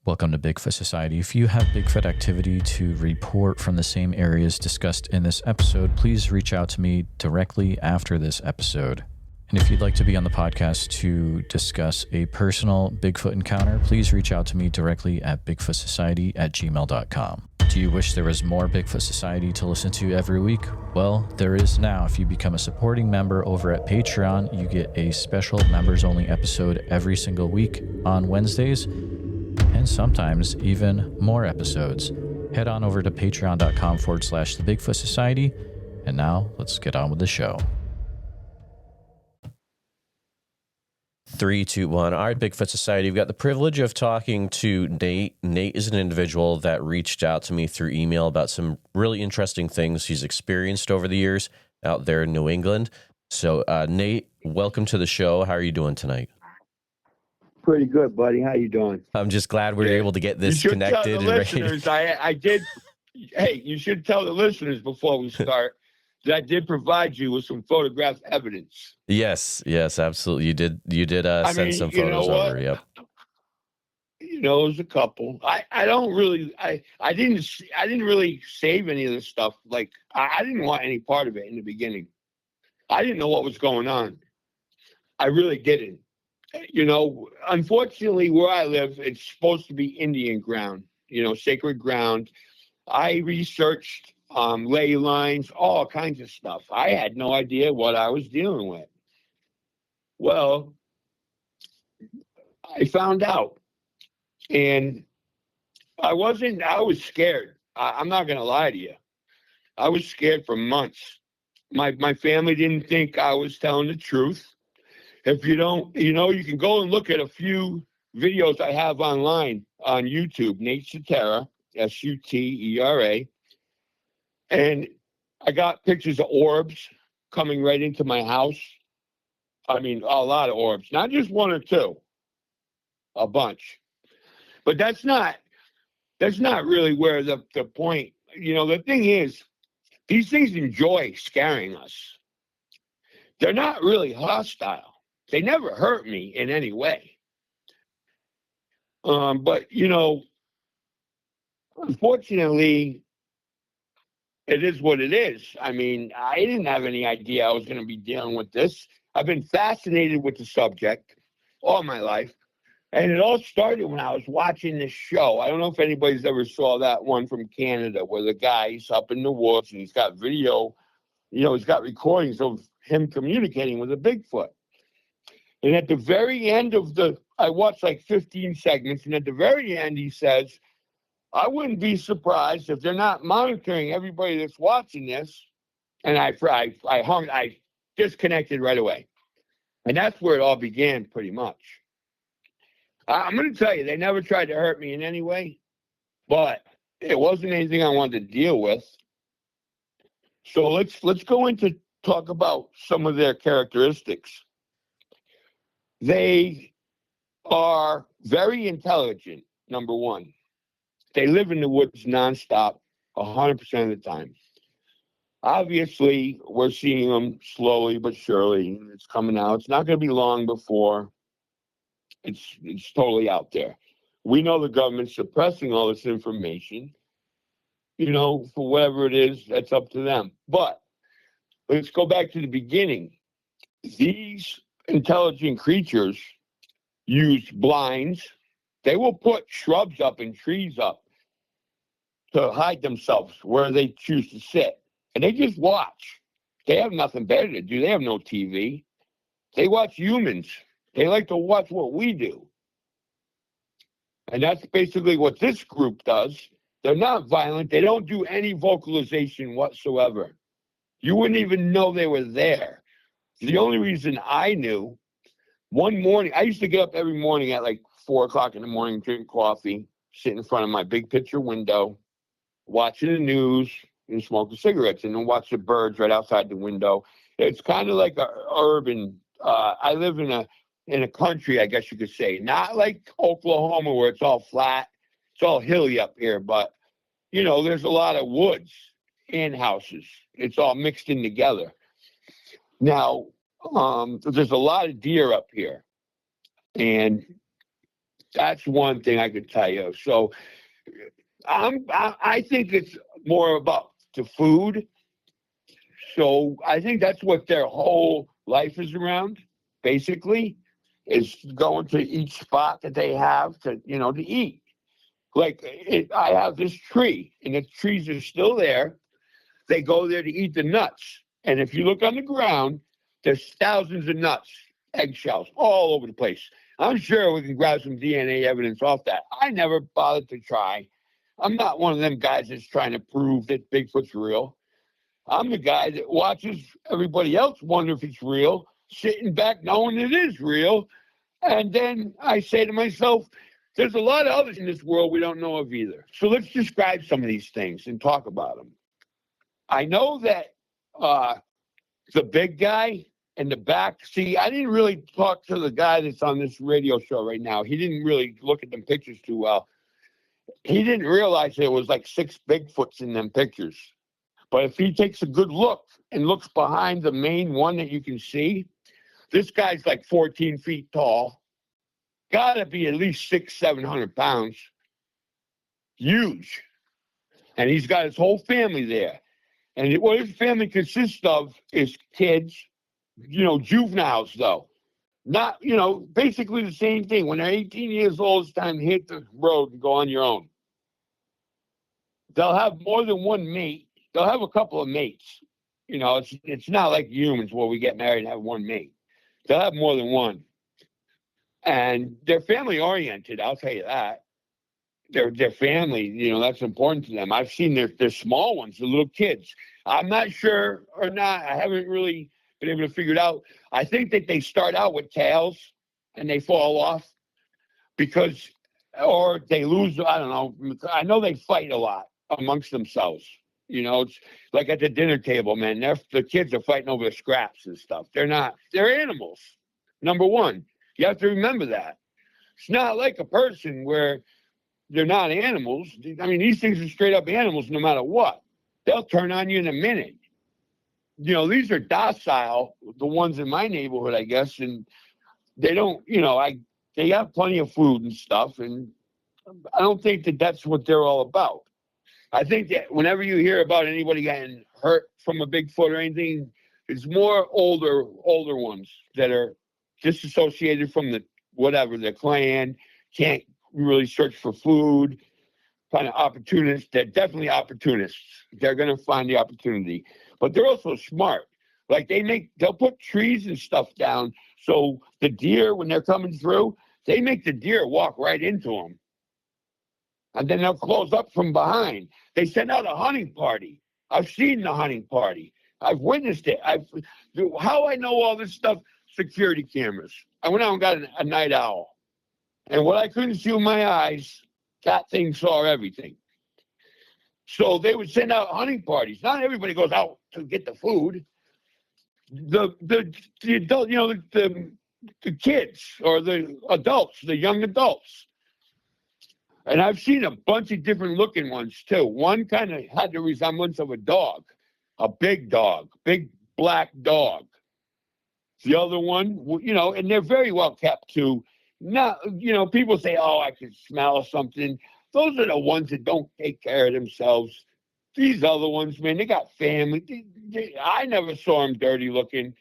Welcome to Bigfoot Society. If you have Bigfoot activity to report from the same areas discussed in this episode, please reach out to me directly after this episode. And if you'd like to be on the podcast to discuss a personal Bigfoot encounter, please reach out to me directly at bigfootsociety@gmail.com. Do you wish there was more Bigfoot Society to listen to every week? Well, there is now. If you become a supporting member over at Patreon, you get a special members-only episode every single week on Wednesdays, and sometimes even more episodes. Head on over to patreon.com/the Bigfoot Society. And now let's get on with the show. 3, 2, 1. All right, Bigfoot Society. We've got the privilege of talking to Nate. Nate is an individual that reached out to me through email about some really interesting things he's experienced over the years out there in New England. So, Nate, welcome to the show. How are you doing tonight? Pretty good, buddy. How you doing? I'm just glad we're able to get this connected and ready. I did. Hey, you should tell the listeners before we start that I did provide you with some photograph evidence. Yes, absolutely. You did send some photos over. Yep. You know, it was a couple. I didn't really save any of this stuff. Like I didn't want any part of it in the beginning. I didn't know what was going on. I really didn't. You know, unfortunately, where I live, it's supposed to be Indian ground, sacred ground. I researched ley lines, all kinds of stuff. I had no idea what I was dealing with. Well, I found out, and I was scared. I'm not going to lie to you. I was scared for months. My family didn't think I was telling the truth. If you don't, you can go and look at a few videos I have online on YouTube, Nate Sutera, Sutera. And I got pictures of orbs coming right into my house. I mean, a lot of orbs, not just one or two, a bunch. But that's not really where the point, the thing is, these things enjoy scaring us. They're not really hostile. They never hurt me in any way. But, unfortunately, it is what it is. I mean, I didn't have any idea I was going to be dealing with this. I've been fascinated with the subject all my life. And it all started when I was watching this show. I don't know if anybody's ever saw that one from Canada where the guy's up in the woods and he's got video, he's got recordings of him communicating with a Bigfoot. And at the very end I watched like 15 segments, and at the very end he says, I wouldn't be surprised if they're not monitoring everybody that's watching this. And I disconnected right away. And that's where it all began, pretty much. I'm going to tell you, they never tried to hurt me in any way, but it wasn't anything I wanted to deal with. So let's go into talk about some of their characteristics. They are very intelligent, number one. They live in the woods nonstop, 100% of the time. Obviously, we're seeing them slowly but surely. It's coming out. It's not going to be long before it's totally out there. We know the government's suppressing all this information. For whatever it is, that's up to them. But let's go back to the beginning. These intelligent creatures use blinds. They will put shrubs up and trees up to hide themselves where they choose to sit. And they just watch. They have nothing better to do. They have no TV. They watch humans. They like to watch what we do. And that's basically what this group does. They're not violent. They don't do any vocalization whatsoever. You wouldn't even know they were there. The only reason I knew, one morning, I used to get up every morning at like 4 o'clock in the morning, drink coffee, sit in front of my big picture window, watching the news and smoking cigarettes, and then watch the birds right outside the window. It's kind of like a urban. I live in a country, I guess you could say, not like Oklahoma where it's all flat. It's all hilly up here, but there's a lot of woods and houses. It's all mixed in together. Now, there's a lot of deer up here, and That's one thing I could tell you. So I think it's more about the food. So I think that's what their whole life is around, basically, is going to each spot that they have to, to eat. Like I have this tree, and the trees are still there. They go there to eat the nuts. And if you look on the ground, there's thousands of nuts, eggshells, all over the place. I'm sure we can grab some DNA evidence off that. I never bothered to try. I'm not one of them guys that's trying to prove that Bigfoot's real. I'm the guy that watches everybody else wonder if it's real, sitting back knowing it is real. And then I say to myself, there's a lot of others in this world we don't know of either. So let's describe some of these things and talk about them. I know that the big guy in the back, see, I didn't really talk to the guy that's on this radio show right now. He didn't really look at them pictures too well. He didn't realize there was like 6 Bigfoots in them pictures. But if he takes a good look and looks behind the main one that you can see, this guy's like 14 feet tall. Gotta be at least 600-700 pounds. Huge. And he's got his whole family there. And what his family consists of is kids, juveniles though. Not, basically the same thing. When they're 18 years old, it's time to hit the road and go on your own. They'll have more than one mate. They'll have a couple of mates. It's not like humans where we get married and have one mate. They'll have more than one. And they're family oriented, I'll tell you that. Their family, that's important to them. I've seen their small ones, the little kids. I'm not sure or not. I haven't really been able to figure it out. I think that they start out with tails and they fall off or they lose, I don't know. I know they fight a lot amongst themselves. It's like at the dinner table, man. The kids are fighting over scraps and stuff. They're animals. Number one, you have to remember that. It's not like a person where they're not animals. I mean, these things are straight up animals no matter what. They'll turn on you in a minute. These are docile, the ones in my neighborhood, I guess, and they don't, they have plenty of food and stuff, and I don't think that that's what they're all about. I think that whenever you hear about anybody getting hurt from a Bigfoot or anything, it's more older ones that are disassociated from the clan, can't really search for food, kind of opportunists. They're definitely opportunists. They're going to find the opportunity. But they're also smart. Like they'll put trees and stuff down so the deer, when they're coming through, they make the deer walk right into them. And then they'll close up from behind. They send out a hunting party. I've seen the hunting party. I've witnessed it. How I know all this stuff? Security cameras. I went out and got a night owl. And what I couldn't see with my eyes, that thing saw everything. So they would send out hunting parties. Not everybody goes out to get the food. The adult, the kids or the adults, the young adults. And I've seen a bunch of different looking ones too. One kind of had the resemblance of a dog, a big black dog. The other one, and they're very well kept too. Not, people say, oh, I can smell something. Those are the ones that don't take care of themselves. These other ones, man, they got family. I never saw them dirty looking.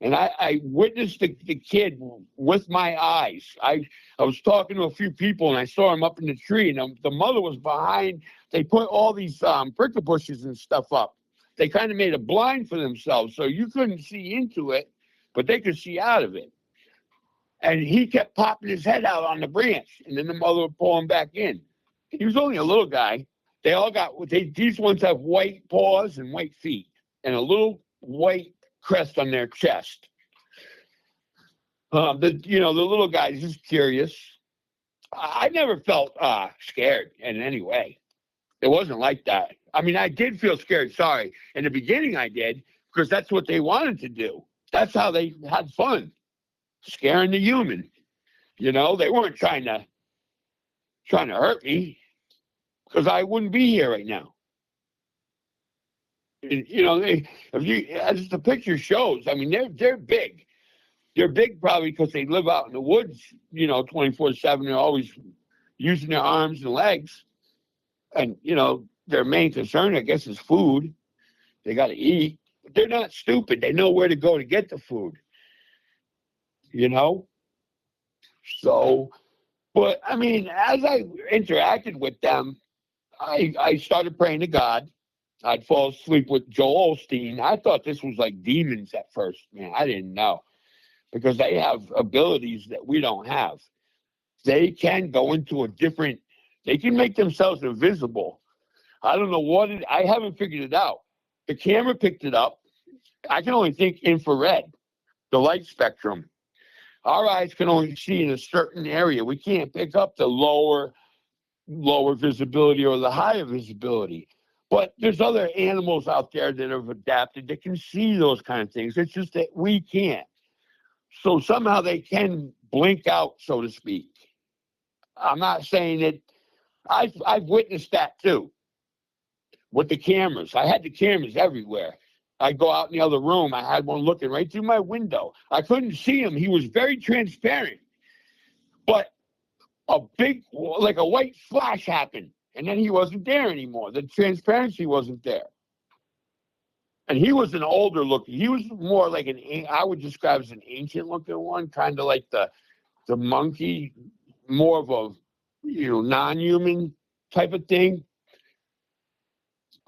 And I witnessed the kid with my eyes. I was talking to a few people, and I saw him up in the tree, and the mother was behind. They put all these prickle bushes and stuff up. They kind of made a blind for themselves, so you couldn't see into it, but they could see out of it. And he kept popping his head out on the branch, and then the mother would pull him back in. He was only a little guy. These ones have white paws and white feet, and a little white crest on their chest. The little guy's just curious. I never felt scared in any way. It wasn't like that. I mean, I did feel scared. Sorry, in the beginning I did, because that's what they wanted to do. That's how they had fun, scaring the human. They weren't trying to hurt me, because I wouldn't be here right now. As the picture shows, I mean, they're big. They're big probably because they live out in the woods, 24/7. They're always using their arms and legs. And, their main concern, I guess, is food. They got to eat. But they're not stupid. They know where to go to get the food, So, but, I mean, as I interacted with them, I started praying to God. I'd fall asleep with Joel Osteen. I thought this was like demons at first, man. I didn't know. Because they have abilities that we don't have. They can go into they can make themselves invisible. I don't know I haven't figured it out. The camera picked it up. I can only think infrared, the light spectrum. Our eyes can only see in a certain area. We can't pick up the lower visibility or the higher visibility. But there's other animals out there that have adapted that can see those kind of things. It's just that we can't. So somehow they can blink out, so to speak. I'm not saying that I've witnessed that too with the cameras. I had the cameras everywhere. I'd go out in the other room. I had one looking right through my window. I couldn't see him. He was very transparent. But a big, like a white flash happened, and then he wasn't there anymore. The transparency wasn't there. And he was an older looking. He was more like I would describe as an ancient looking one, kind of like the monkey, more of a non-human type of thing.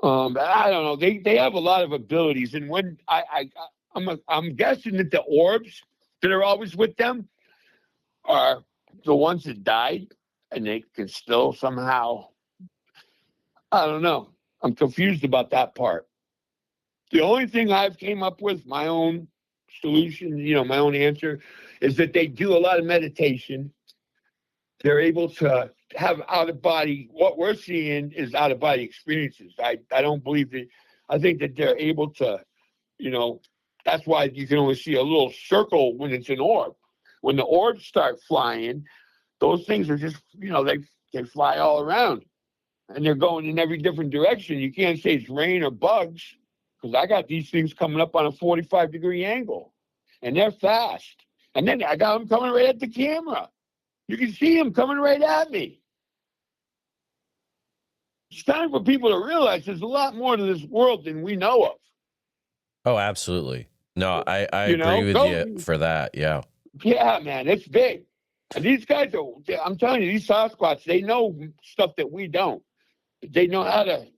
I don't know. They have a lot of abilities, and when I'm guessing that the orbs that are always with them are the ones that died, and they can still somehow. I don't know. I'm confused about that part. The only thing I've came up with, my own solution, my own answer, is that they do a lot of meditation. They're able to have out-of-body, what we're seeing is out-of-body experiences. I don't believe that, I think that they're able to, that's why you can only see a little circle when it's an orb. When the orbs start flying, those things are just, they fly all around. And they're going in every different direction. You can't say it's rain or bugs. Because I got these things coming up on a 45-degree angle, and they're fast. And then I got them coming right at the camera. You can see them coming right at me. It's time for people to realize there's a lot more to this world than we know of. Oh, absolutely. No, I agree with you for that. Yeah. Yeah, man, it's big. And these guys I'm telling you, these Sasquatch, they know stuff that we don't. They know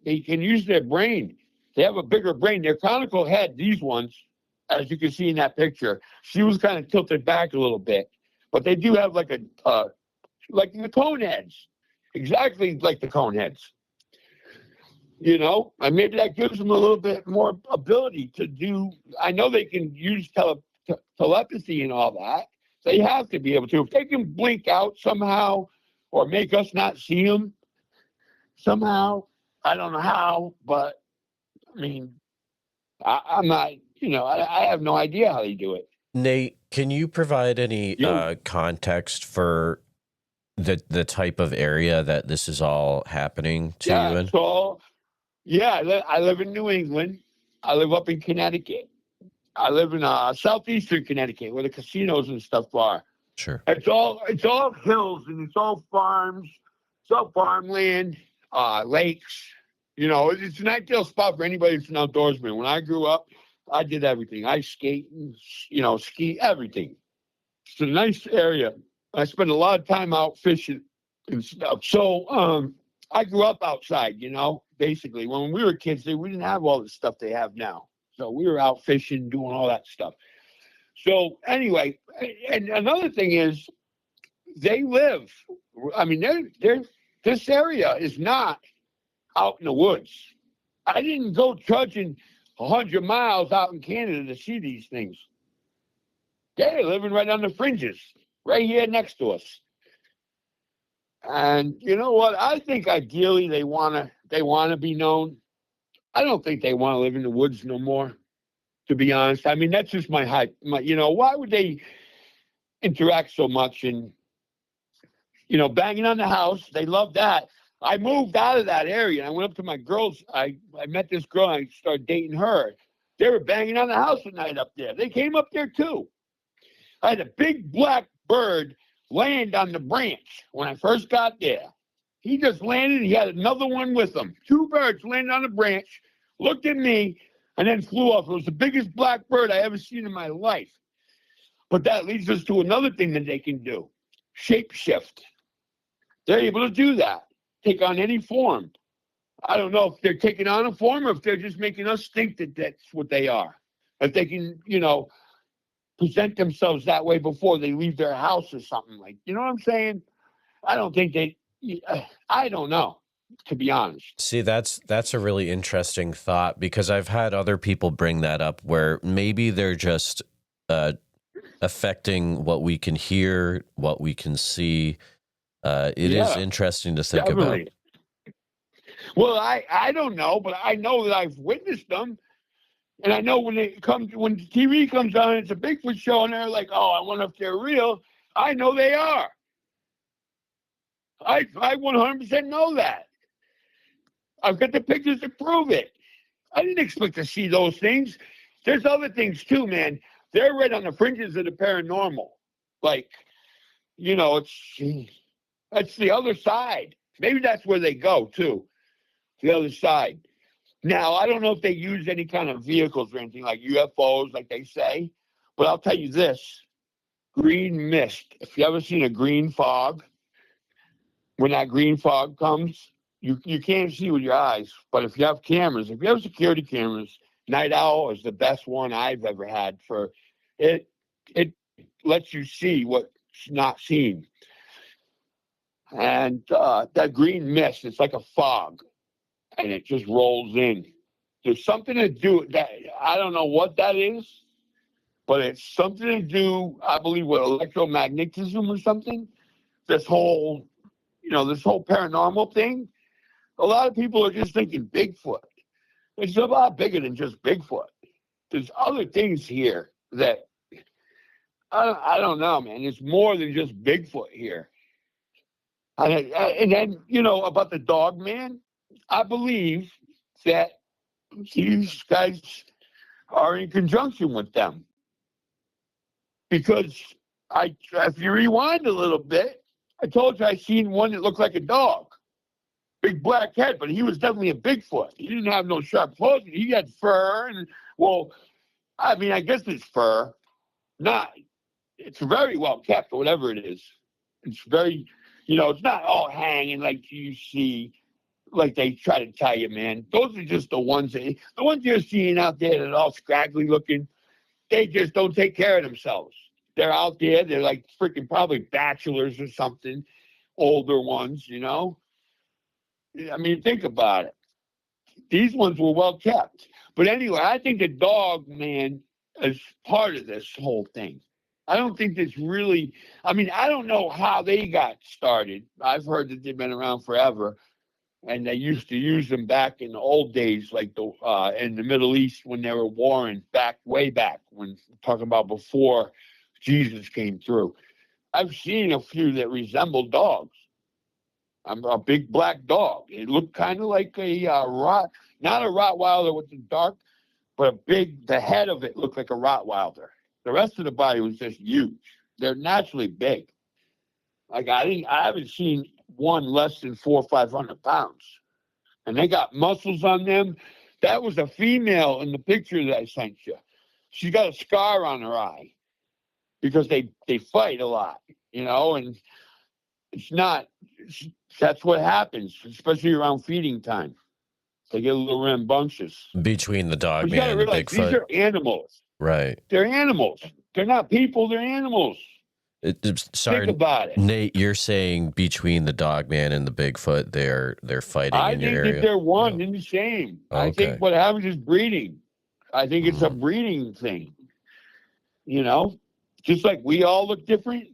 they can use their brain. They have a bigger brain. Their conical head, these ones, as you can see in that picture, she was kind of tilted back a little bit. But they do have like the cone heads, exactly like the cone heads. And maybe that gives them a little bit more ability to do. I know they can use telepathy and all that. They have to be able to. If they can blink out somehow or make us not see them somehow, I don't know how, but I mean, I'm not, I have no idea how they do it. Nate, can you provide any context for the type of area that this is all happening to you in? So, I live in New England. I live up in Connecticut. I live in southeastern Connecticut where the casinos and stuff are. Sure. It's all hills and it's all farms. It's all farmland, lakes. It's an ideal spot for anybody that's an outdoorsman. When I grew up, I did everything. I skate and, ski, everything. It's a nice area. I spent a lot of time out fishing and stuff. So I grew up outside, basically. When we were kids, we didn't have all the stuff they have now. So we were out fishing, doing all that stuff. So anyway, and another thing is they live. I mean, this area is not out in the woods. I didn't go trudging 100 miles out in Canada to see these things. They're living right on the fringes, right here next to us. And you know what? I think ideally they wanna be known. I don't think they want to live in the woods no more, to be honest. I mean, that's just my hype. Why would they interact so much and, banging on the house? They love that. I moved out of that area. I went up to my girls. I met this girl and I started dating her. They were banging on the house at night up there. They came up there too. I had a big black bird land on the branch when I first got there. He just landed. He had another one with him. 2 birds landed on the branch, looked at me, and then flew off. It was the biggest black bird I ever seen in my life. But that leads us to another thing that they can do. Shapeshift. They're able to do that. Take on any form. I don't know if they're taking on a form or if they're just making us think that that's what they are. If they can, present themselves that way before they leave their house or something like, you know what I'm saying? I don't think I don't know, to be honest. See, that's a really interesting thought, because I've had other people bring that up where maybe they're just affecting what we can hear, what we can see. It is interesting to think about. Well, I don't know, but I know that I've witnessed them. And I know when the TV comes on, it's a Bigfoot show, and they're like, oh, I wonder if they're real. I know they are. I 100% know that. I've got the pictures to prove it. I didn't expect to see those things. There's other things too, man. They're right on the fringes of the paranormal. Like, that's the other side. Maybe that's where they go too, the other side. Now, I don't know if they use any kind of vehicles or anything like UFOs, like they say, but I'll tell you this. Green mist. If you ever seen a green fog, when that green fog comes, you can't see with your eyes. But if you have cameras, if you have security cameras, Night Owl is the best one I've ever had for it. It lets you see what's not seen. And that green mist, it's like a fog. And it just rolls in. There's something to do with that. I don't know what that is, but it's something to do, I believe, with electromagnetism or something. This whole paranormal thing. A lot of people are just thinking Bigfoot. It's a lot bigger than just Bigfoot. There's other things here that I don't know, man. It's more than just Bigfoot here. And then, about the dog man. I believe that these guys are in conjunction with them. Because if you rewind a little bit, I told you I seen one that looked like a dog. Big black head, but he was definitely a Bigfoot. He didn't have no sharp claws. He had fur. I guess it's fur. It's very well kept, or whatever it is. It's very, it's not all hanging like you see. Like they try to tell you, man. Those are just the ones you're seeing out there that are all scraggly looking. They just don't take care of themselves. They're out there. They're like freaking probably bachelors or something, older ones, I mean, think about it. These ones were well kept. But anyway, I think the dog man is part of this whole thing. I don't think this really, I don't know how they got started. I've heard that they've been around forever. And they used to use them back in the old days, like in the Middle East when they were warring way back, when talking about before Jesus came through. I've seen a few that resemble dogs. I'm a big black dog. It looked kind of like not a Rottweiler with the dark, but the head of it looked like a Rottweiler. The rest of the body was just huge. They're naturally big. Like I haven't seen one less than 400 or 500 pounds, and they got muscles on them. That was a female in the picture that I sent you. She got a scar on her eye because they fight a lot, and that's what happens, especially around feeding time. They get a little rambunctious. Between the dog man and the Bigfoot. These are animals. Right. They're animals. They're not people. They're animals. Sorry, think about it. Nate, you're saying between the dog man and the Bigfoot, they're fighting in your area? I think that they're one and the same. Okay. I think what happens is breeding. I think it's a breeding thing. Just like we all look different.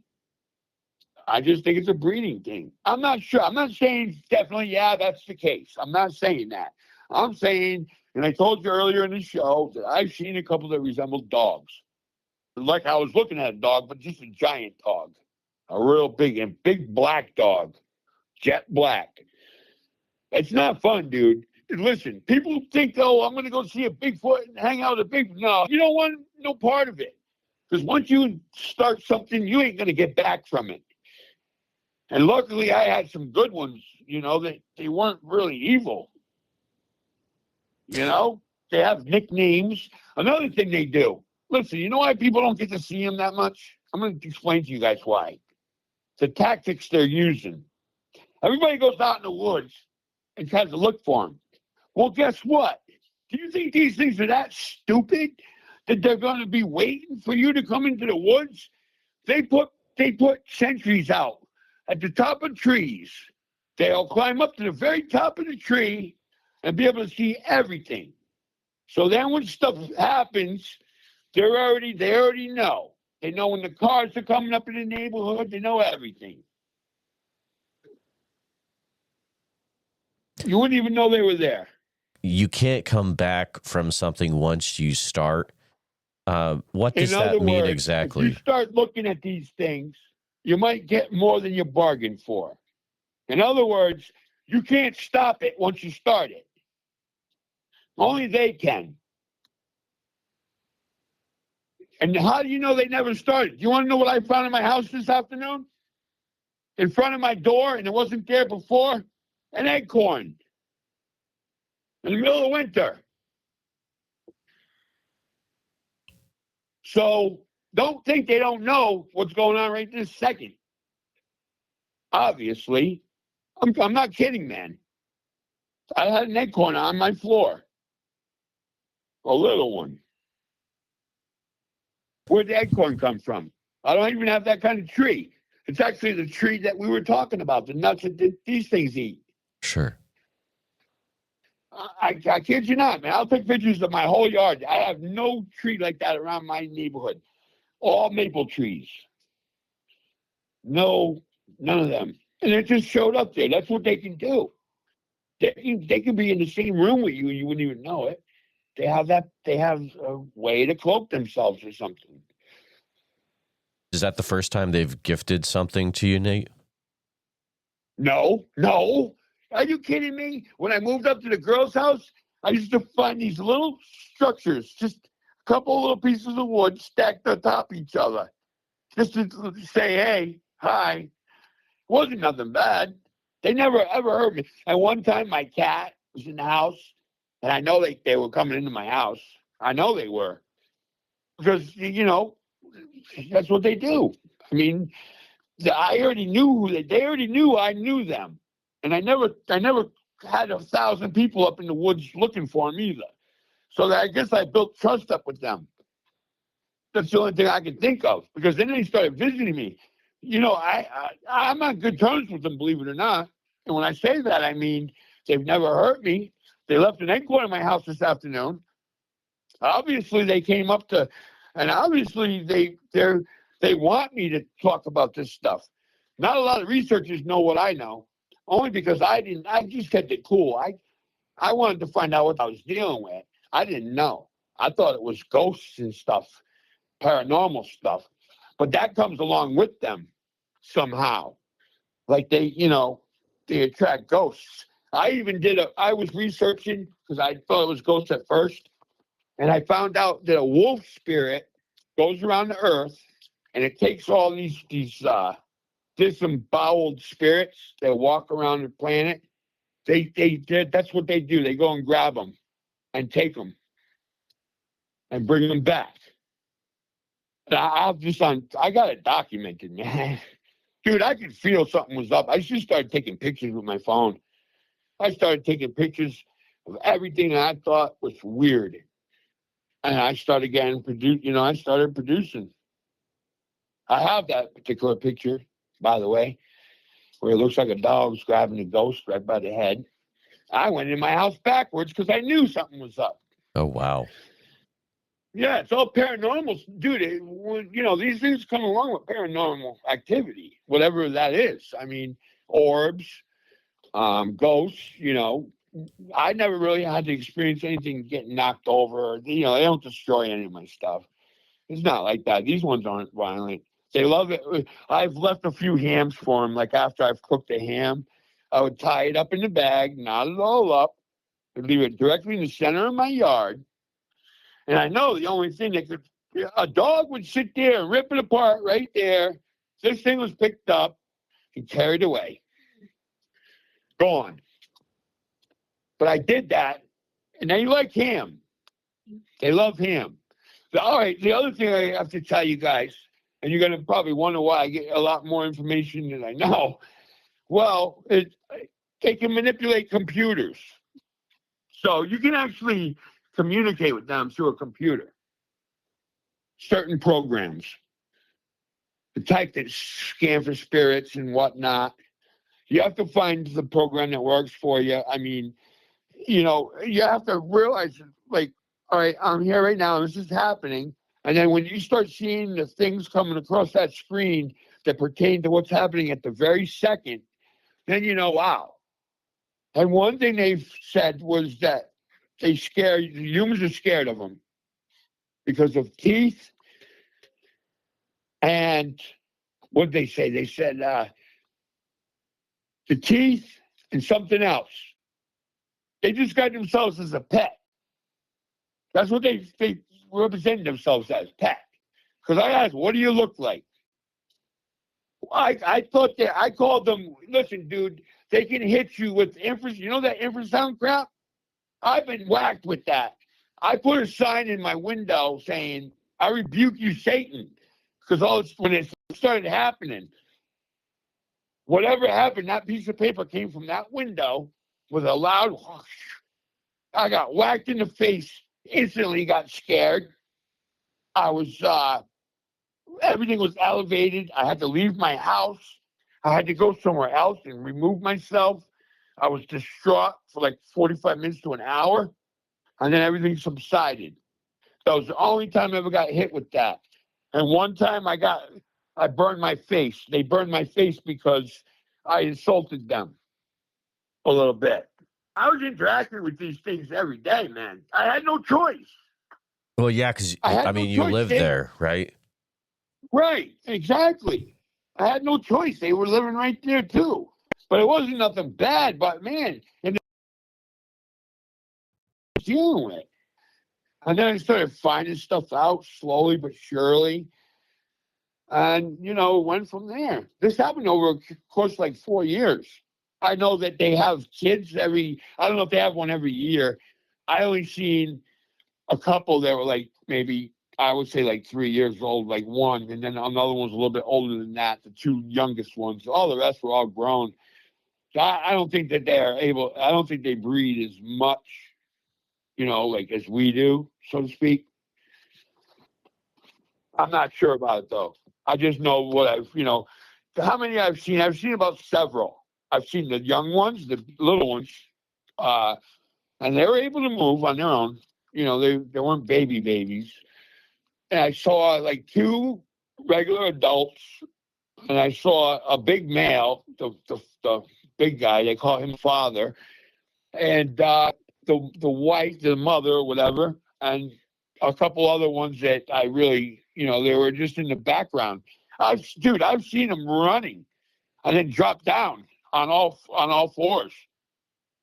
I just think it's a breeding thing. I'm not sure. I'm not saying definitely, that's the case. I'm not saying that. I'm saying, and I told you earlier in the show, that I've seen a couple that resemble dogs. Like I was looking at a dog, but just a giant dog. A real big black dog. Jet black. It's not fun, dude. Listen, people think, I'm going to go see a Bigfoot and hang out with a Bigfoot. No, you don't want no part of it. Because once you start something, you ain't going to get back from it. And luckily, I had some good ones, they weren't really evil. They have nicknames. Another thing they do, listen, you know why people don't get to see them that much? I'm going to explain to you guys why. The tactics they're using. Everybody goes out in the woods and tries to look for them. Well, guess what? Do you think these things are that stupid that they're going to be waiting for you to come into the woods? They put sentries out at the top of trees. They'll climb up to the very top of the tree and be able to see everything. So then when stuff happens, they already know. They know when the cars are coming up in the neighborhood. They know everything. You wouldn't even know they were there. You can't come back from something once you start. What does that mean exactly? If you start looking at these things, you might get more than you bargained for. In other words, you can't stop it once you start it. Only they can. And how do you know they never started? You want to know what I found in my house this afternoon? In front of my door, and it wasn't there before? An acorn. In the middle of winter. So don't think they don't know what's going on right this second. Obviously. I'm not kidding, man. I had an acorn on my floor. A little one. Where'd the acorn come from? I don't even have that kind of tree. It's actually the tree that we were talking about, the nuts that these things eat. Sure. I kid you not, man. I'll take pictures of my whole yard. I have no tree like that around my neighborhood. All maple trees. No, none of them. And it just showed up there. That's what they can do. They can be in the same room with you and you wouldn't even know it. They have a way to cloak themselves or something. Is that the first time they've gifted something to you, Nate? No. Are you kidding me? When I moved up to the girls' house, I used to find these little structures, just a couple little pieces of wood stacked on top of each other, just to say, hey, hi. It wasn't nothing bad. They never, ever hurt me. And one time my cat was in the house, and I know they were coming into my house. I know they were. Because, that's what they do. I mean, I already knew they already knew I knew them. And I never had 1,000 people up in the woods looking for them either. So I guess I built trust up with them. That's the only thing I can think of. Because then they started visiting me. I'm on good terms with them, believe it or not. And when I say that, I mean they've never hurt me. They left an acorn in my house this afternoon. Obviously, they came up to, and obviously they want me to talk about this stuff. Not a lot of researchers know what I know, only because I just kept it cool. I wanted to find out what I was dealing with. I didn't know. I thought it was ghosts and stuff, paranormal stuff. But that comes along with them somehow. Like they attract ghosts. I was researching because I thought it was ghosts at first. And I found out that a wolf spirit goes around the earth and it takes all these disemboweled spirits that walk around the planet. That's what they do. They go and grab them and take them and bring them back. And I got it documented, man. Dude, I could feel something was up. I just started taking pictures with my phone. I started taking pictures of everything that I thought was weird. And I started producing. I have that particular picture, by the way, where it looks like a dog's grabbing a ghost right by the head. I went in my house backwards because I knew something was up. Oh, wow. Yeah, it's all paranormal. Dude, these things come along with paranormal activity, whatever that is. I mean, orbs, ghosts, I never really had to experience anything getting knocked over. They don't destroy any of my stuff. It's not like that. These ones aren't violent. They love it. I've left a few hams for them. Like after I've cooked a ham, I would tie it up in the bag, knot it all up, and leave it directly in the center of my yard. And I know the only thing that could A dog would sit there and rip it apart right there. This thing was picked up and carried away. Gone. But I did that, and they like ham. They love ham. All right, the other thing I have to tell you guys, and you're going to probably wonder why I get a lot more information than I know. Well, they can manipulate computers. So you can actually communicate with them through a computer. Certain programs. The type that scan for spirits and whatnot. You have to find the program that works for you. I mean, you have to realize, like, all right, I'm here right now, this is happening. And then when you start seeing the things coming across that screen that pertain to what's happening at the very second, then you know, wow. And one thing they've said was that humans are scared of them because of teeth. And what did they say? They said the teeth and something else. They describe themselves as a pet. That's what they represent themselves as, pet. Because I asked, what do you look like? I thought that I called them, listen, dude, they can hit you with infrasound. You know that infrasound crap? I've been whacked with that. I put a sign in my window saying, I rebuke you, Satan. Because when it started happening, whatever happened, that piece of paper came from that window with a loud whoosh. I got whacked in the face, instantly got scared. I was, everything was elevated. I had to leave my house. I had to go somewhere else and remove myself. I was distraught for like 45 minutes to an hour, and then everything subsided. That was the only time I ever got hit with that. And one time I burned my face. They burned my face because I insulted them a little bit. I was interacting with these things every day, man. I had no choice. Well, yeah, because you live there, right? Right, exactly. I had no choice. They were living right there too. But it wasn't nothing bad, but man, and dealing with it. And then I started finding stuff out slowly but surely. And, went from there. This happened over a course of like 4 years. I know that they have kids I don't know if they have one every year. I only seen a couple that were like maybe, I would say like 3 years old, like one. And then another one's a little bit older than that, the two youngest ones. All the rest were all grown. So I don't think that I don't think they breed as much, like as we do, so to speak. I'm not sure about it though. I just know what how many I've seen. I've seen about several. I've seen the young ones, the little ones, and they were able to move on their own. They weren't babies. And I saw like two regular adults, and I saw a big male, the big guy. They call him father, and the wife, the mother, or whatever, and a couple other ones that I really, they were just in the background. I've seen them running and then drop down on all fours.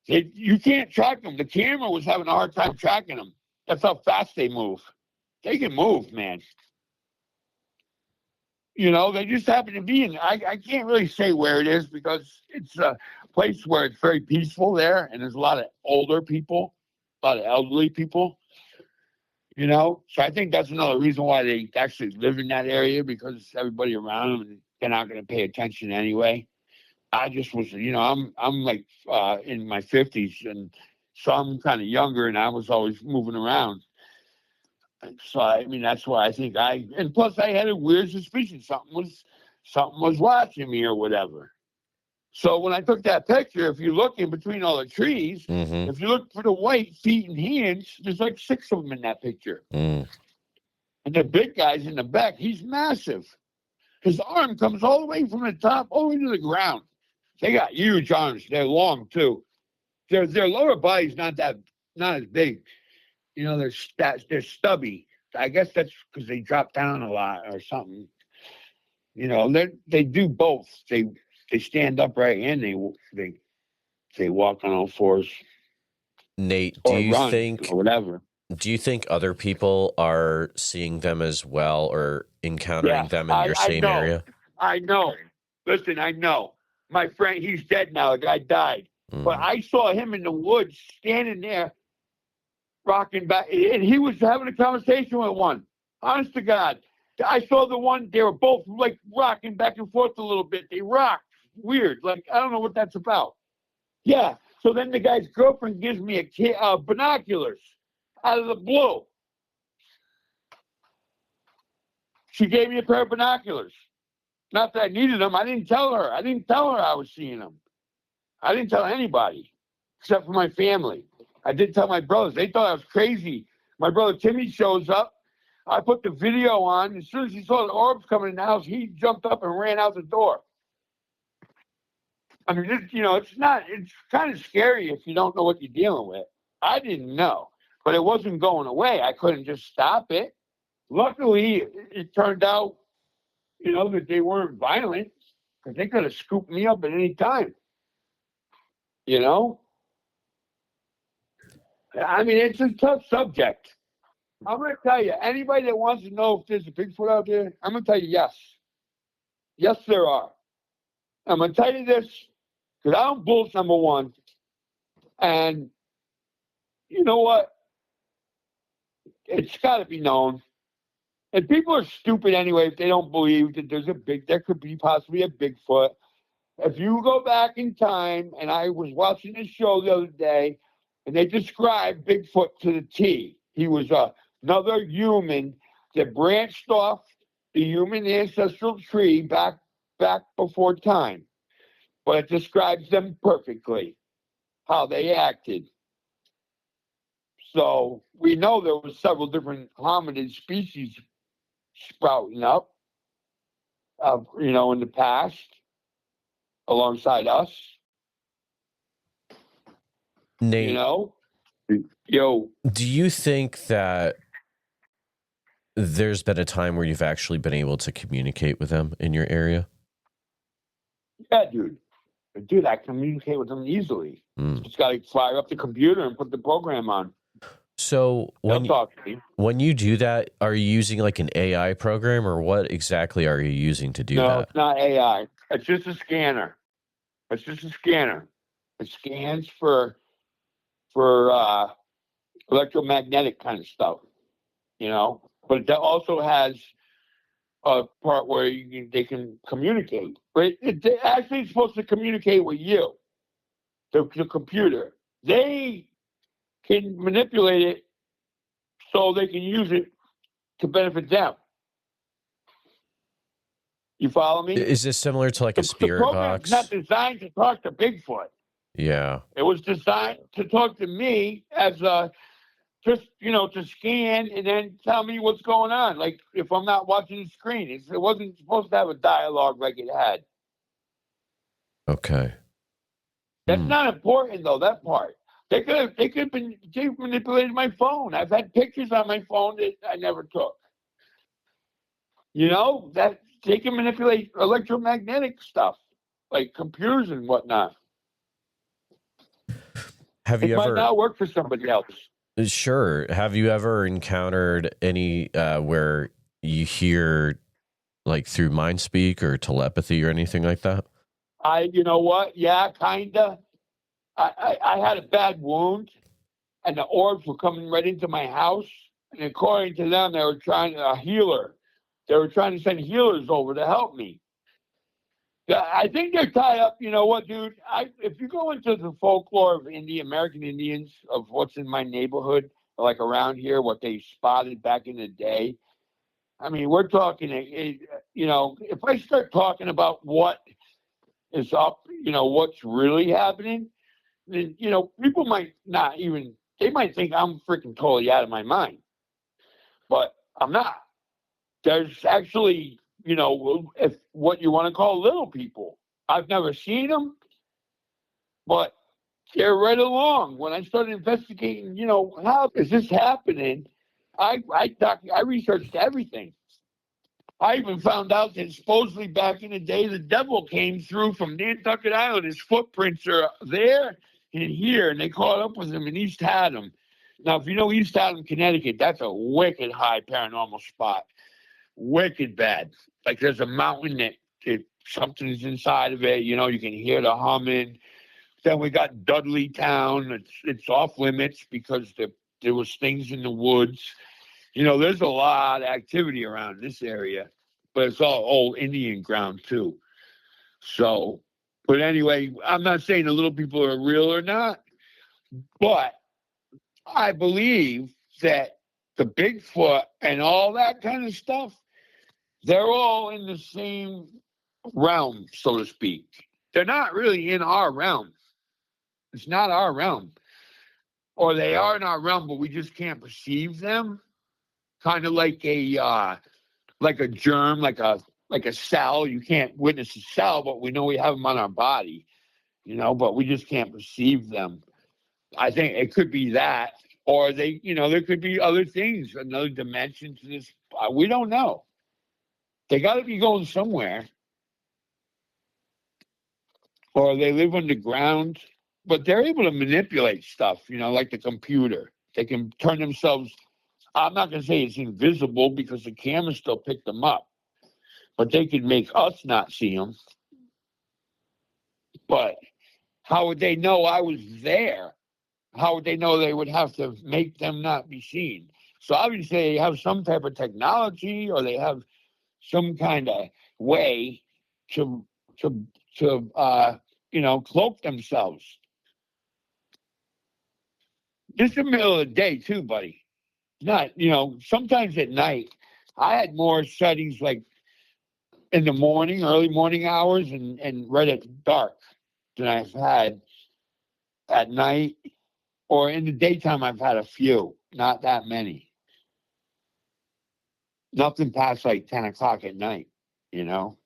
You can't track them. The camera was having a hard time tracking them. That's how fast they move. They can move, man. They just happen to be in. I can't really say where it is because it's a place where it's very peaceful there, and there's a lot of older people, a lot of elderly people. So I think that's another reason why they actually live in that area, because everybody around them, they're not going to pay attention anyway. I just was, I'm like in my 50s, and so I'm kind of younger, and I was always moving around. So that's why I think and plus I had a weird suspicion something was watching me or whatever. So when I took that picture, if you look in between all the trees, if you look for the white feet and hands, there's like 6 of them in that picture. And the big guy's in the back. He's massive. His arm comes all the way from the top all the way to the ground. They got huge arms. They're long too. Their lower body's not as big. They're stubby. I guess that's because they drop down a lot or something. They do both. They stand upright and they walk on all fours. Nate, or run or whatever. Do you think other people are seeing them as well or encountering them in your same know. area? I know. Listen, I know. My friend, he's dead now. The guy died. But I saw him in the woods standing there rocking back. And he was having a conversation with one. Honest to God. I saw the one, they were both like rocking back and forth a little bit. They rocked. Weird. Like, I don't know what that's about. Yeah. So then the guy's girlfriend gives me binoculars out of the blue. She gave me a pair of binoculars. Not that I needed them. I didn't tell her. I didn't tell her I was seeing them. I didn't tell anybody except for my family. I did tell my brothers. They thought I was crazy. My brother Timmy shows up. I put the video on. As soon as he saw the orbs coming in the house, he jumped up and ran out the door. I mean, it's kind of scary if you don't know what you're dealing with. I didn't know, but it wasn't going away. I couldn't just stop it. Luckily, it turned out, that they weren't violent, because they could have scooped me up at any time. I mean, it's a tough subject. I'm going to tell you, anybody that wants to know if there's a Bigfoot out there, I'm going to tell you yes. Yes, there are. I'm going to tell you this, because I don't bullshit, number one. And you know what? It's got to be known. And people are stupid anyway if they don't believe that there could be possibly a Bigfoot. If you go back in time, and I was watching this show the other day, and they described Bigfoot to the T. He was another human that branched off the human ancestral tree back before time. But it describes them perfectly, how they acted. So we know there were several different hominid species sprouting up, in the past, alongside us. Nate, do you think that there's been a time where you've actually been able to communicate with them in your area? Yeah, dude, I communicate with them easily. Just got to fire up the computer and put the program on. So when you do that, are you using like an AI program, or what exactly are you using to do that? No, it's not AI. It's just a scanner. It scans for electromagnetic kind of stuff, But it also has a part where they can communicate. But it actually is supposed to communicate with you, the computer. They can manipulate it so they can use it to benefit them. You follow me? Is this similar to like a spirit box? The program's not designed to talk to Bigfoot. Yeah. It was designed to talk to me as just, to scan and then tell me what's going on. Like if I'm not watching the screen, it wasn't supposed to have a dialogue like it had. Okay. That's not important though, that part. They manipulated my phone. I've had pictures on my phone that I never took. That they can manipulate electromagnetic stuff, like computers and whatnot. It might not work for somebody else. Sure. Have you ever encountered any where you hear like through mind speak or telepathy or anything like that? You know what? Yeah, kinda. I had a bad wound, and the orbs were coming right into my house. And according to them, they were trying to send healers over to help me. I think they're tied up. You know what, dude? If you go into the folklore of American Indians, of what's in my neighborhood, like around here, what they spotted back in the day, I mean, we're talking, if I start talking about what is up, what's really happening, then, people might not even, they might think I'm freaking totally out of my mind. But I'm not. There's actually, if what you want to call little people. I've never seen them, but they're right along. When I started investigating, how is this happening, I researched everything. I even found out that supposedly back in the day, the devil came through from Nantucket Island. His footprints are there and here, and they caught up with him in East Haddam. Now, if you know East Haddam, Connecticut, that's a wicked high paranormal spot. Wicked bad. Like there's a mountain that something's inside of it. You know, you can hear the humming. Then we got Dudley Town. It's off limits because there was things in the woods. You know, there's a lot of activity around this area, but it's all old Indian ground too. So, but anyway, I'm not saying the little people are real or not, but I believe that the Bigfoot and all that kind of stuff, they're all in the same realm, so to speak. They're not really in our realm. It's not our realm. Or they are in our realm, but we just can't perceive them. Kind of like a germ, like a cell. You can't witness a cell, but we know we have them on our body, you know, but we just can't perceive them. I think it could be that, or they, you know, there could be other things, another dimension to this. We don't know. They got to be going somewhere, or they live underground. But they're able to manipulate stuff, you know, like the computer. They can turn themselves. I'm not going to say it's invisible because the cameras still pick them up, but they could make us not see them. But how would they know I was there? How would they know they would have to make them not be seen? So obviously they have some type of technology, or they have some kind of way to cloak themselves. Just in the middle of the day too, buddy. Not, you know, sometimes at night. I had more sightings like in the morning, early morning hours, and right at dark than I've had at night. Or in the daytime, I've had a few, not that many. Nothing past like 10 o'clock at night, you know,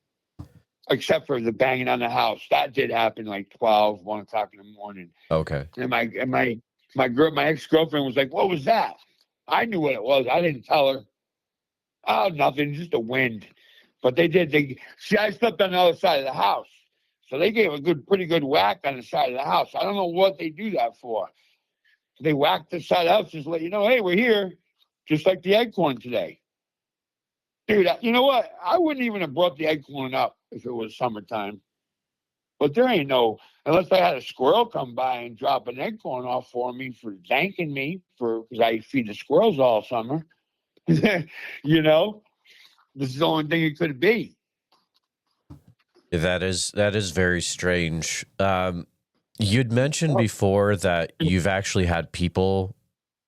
except for the banging on the house. That did happen like 12, 1 o'clock in the morning. Okay. And my ex-girlfriend was like, "What was that?" I knew what it was. I didn't tell her. Oh, nothing, just the wind. But they did. See, I slept on the other side of the house. So they gave a pretty good whack on the side of the house. I don't know what they do that for. They whacked the side of the house just to let you know, hey, we're here. Just like the eggcorn today. Dude, you know what? I wouldn't even have brought the eggcorn up if it was summertime. But there ain't no, unless I had a squirrel come by and drop an eggcorn off for me for thanking me because I feed the squirrels all summer. You know, this is the only thing it could be. That is very strange. You'd mentioned before that you've actually had people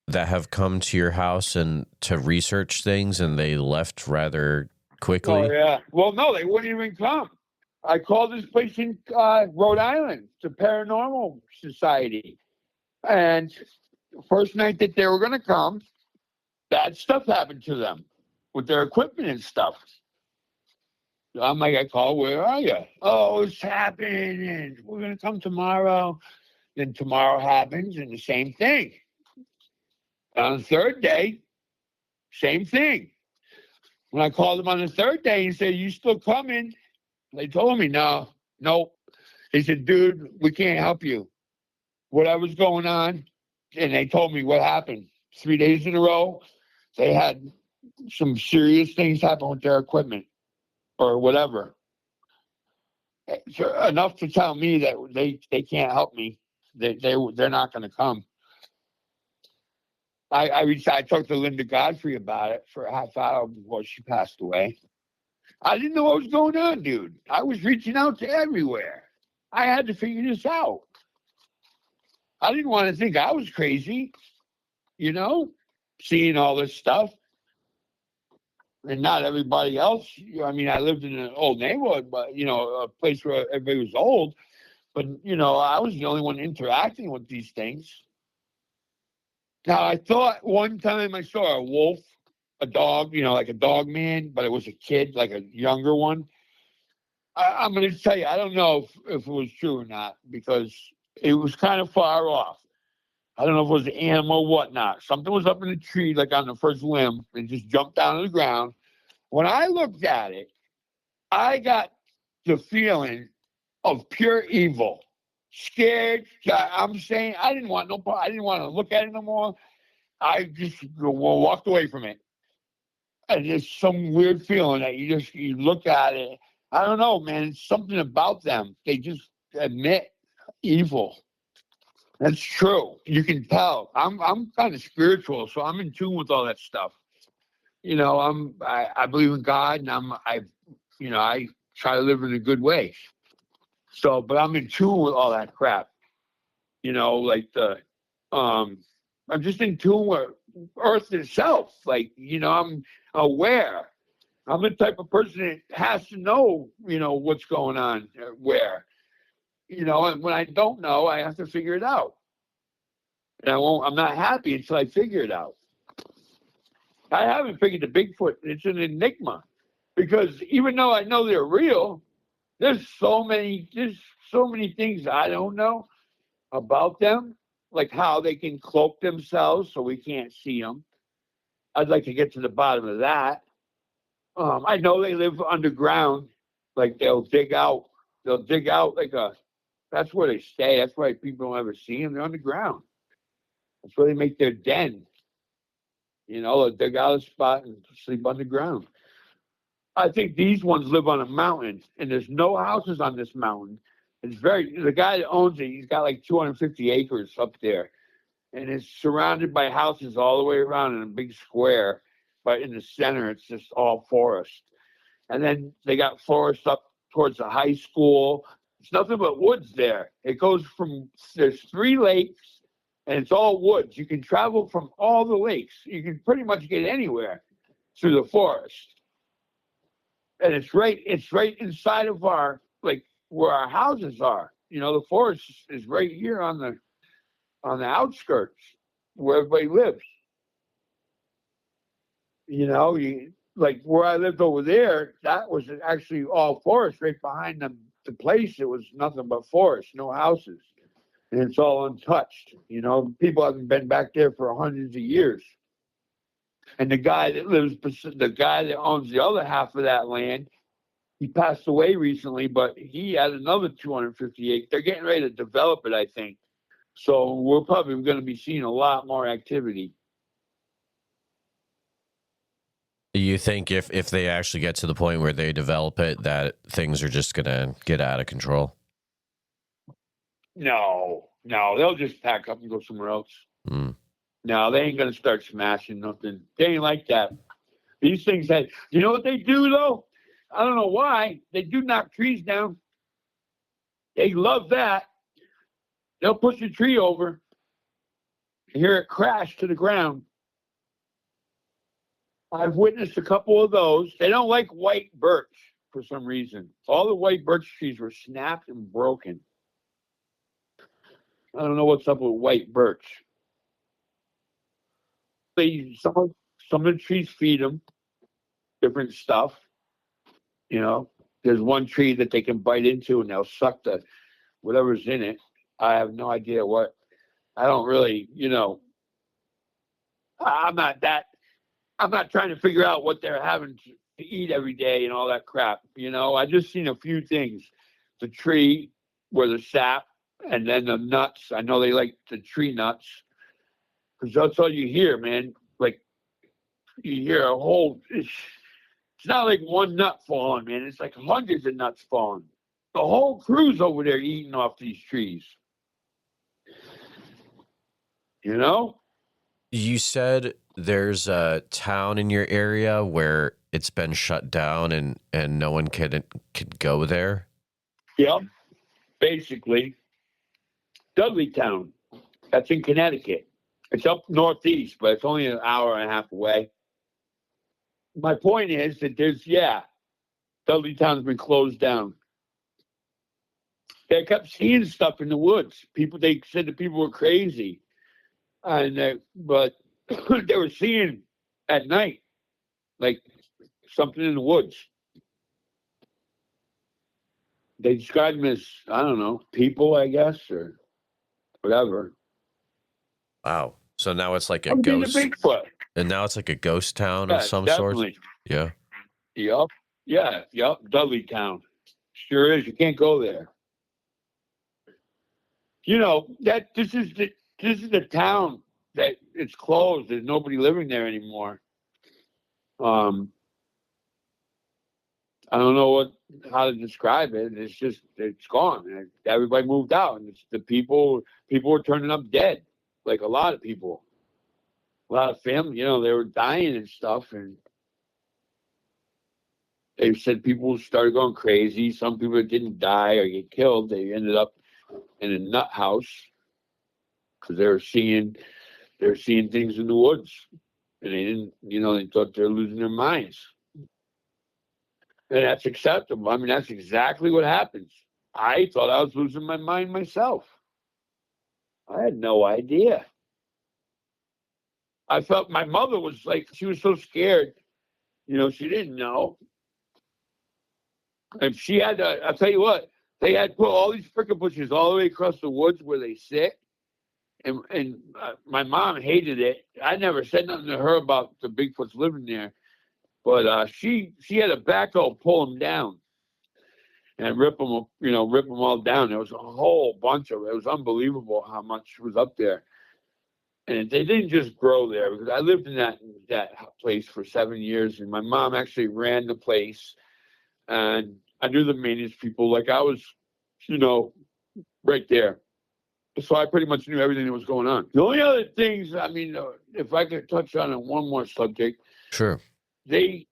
that have come to your house and to research things, and they left rather quickly. Oh yeah. Well, no, they wouldn't even come. I called this place in Rhode Island, the Paranormal Society, and the first night that they were going to come, bad stuff happened to them with their equipment and stuff. I'm like, I call, where are you? Oh, it's happening. We're going to come tomorrow. Then tomorrow happens, and the same thing. On the third day, same thing. When I called them on the third day and said, you still coming? They told me, no. They said, dude, we can't help you. Whatever's going on. And they told me what happened. 3 days in a row, they had some serious things happen with their equipment or whatever. So enough to tell me that they can't help me. They're not going to come. I talked to Linda Godfrey about it for a half hour before she passed away. I didn't know what was going on, dude. I was reaching out to everywhere. I had to figure this out. I didn't want to think I was crazy, you know, seeing all this stuff. And not everybody else. I mean, I lived in an old neighborhood, but, you know, a place where everybody was old. But, you know, I was the only one interacting with these things. Now, I thought one time I saw a wolf, a dog, you know, like a dog man, but it was a kid, like a younger one. I'm going to tell you, I don't know if it was true or not, because it was kind of far off. I don't know if it was an animal or whatnot. Something was up in the tree, like on the first limb, and just jumped down to the ground. When I looked at it, I got the feeling of pure evil. Scared. I'm saying I didn't want to look at it no more. I just walked away from it. And there's some weird feeling that you look at it. I don't know, man. It's something about them. They just emit evil. That's true. You can tell. I'm kind of spiritual, so I'm in tune with all that stuff. You know, I believe in God, and I try to live in a good way. So, but I'm in tune with all that crap. You know, like I'm just in tune with Earth itself. Like, you know, I'm aware. I'm the type of person that has to know, you know, what's going on where. You know, and when I don't know, I have to figure it out. And I'm not happy until I figure it out. I haven't figured the Bigfoot. It's an enigma. Because even though I know they're real, there's so many things I don't know about them, like how they can cloak themselves so we can't see them. I'd like to get to the bottom of that. I know they live underground, like they'll dig out like that's where they stay. That's why people don't ever see them. They're underground. That's where they make their den. You know, they'll dig out a spot and sleep underground. I think these ones live on a mountain, and there's no houses on this mountain. The guy that owns it, he's got like 250 acres up there, and it's surrounded by houses all the way around in a big square. But in the center, it's just all forest. And then they got forest up towards the high school. It's nothing but woods there. There's 3 lakes, and it's all woods. You can travel from all the lakes. You can pretty much get anywhere through the forest. And it's right inside of where our houses are. You know, the forest is right here on the outskirts where everybody lives. You know, like where I lived over there, that was actually all forest right behind the place. It was nothing but forest, no houses. And it's all untouched. You know, people haven't been back there for hundreds of years. And the guy that owns the other half of that land, he passed away recently, but he had another 258. They're getting ready to develop it, I think. So we're probably going to be seeing a lot more activity. You think if they actually get to the point where they develop it, that things are just going to get out of control? No, they'll just pack up and go somewhere else. No, they ain't going to start smashing nothing. They ain't like that. These things you know what they do, though? I don't know why. They do knock trees down. They love that. They'll push a tree over and hear it crash to the ground. I've witnessed a couple of those. They don't like white birch for some reason. All the white birch trees were snapped and broken. I don't know what's up with white birch. Some of the trees feed them different stuff. You know, there's one tree that they can bite into and they'll suck whatever's in it. I have no idea what. I don't really, you know. I'm not trying to figure out what they're having to eat every day and all that crap. You know, I just seen a few things. The tree where the sap, and then the nuts. I know they like the tree nuts because that's all you hear, man. Like you hear a whole. It's not like one nut falling, man. It's like hundreds of nuts falling. The whole crew's over there eating off these trees. You know? You said there's a town in your area where it's been shut down and no one could go there? Yep. Basically. Dudleytown. That's in Connecticut. It's up northeast, but it's only an hour and a half away. My point is that Dudleytown's been closed down. They kept seeing stuff in the woods. They said that people were crazy. But they were seeing at night, like something in the woods. They described them as, I don't know, people, I guess, or whatever. Wow. So now it's like a ghost. Bigfoot. And now it's like a ghost town of some definitely. sort? Yeah. Yep. Yeah, yep. Dudleytown. Sure is. You can't go there. You know, this is the town that it's closed. There's nobody living there anymore. I don't know how to describe it. It's gone. Everybody moved out, and the people were turning up dead, like a lot of people, a lot of family. They were dying and stuff, and they said people started going crazy. Some people that didn't die or get killed, they ended up in a nut house because they were seeing things in the woods, and they didn't. They thought they were losing their minds. And that's acceptable. I mean, that's exactly what happens. I thought I was losing my mind myself. I had no idea. I felt my mother was like, she was so scared. She didn't know. And she had to, I'll tell you what, they had put all these frickin' bushes all the way across the woods where they sit. And my mom hated it. I never said nothing to her about the Bigfoots living there. But she had a backhoe pull them down and rip them all down. There was a whole bunch of it. It was unbelievable how much was up there. And they didn't just grow there, because I lived in that place for 7 years, and my mom actually ran the place, and I knew the maintenance people. Like, I was, right there. So I pretty much knew everything that was going on. The only other things, I mean, if I could touch on one more subject. Sure. They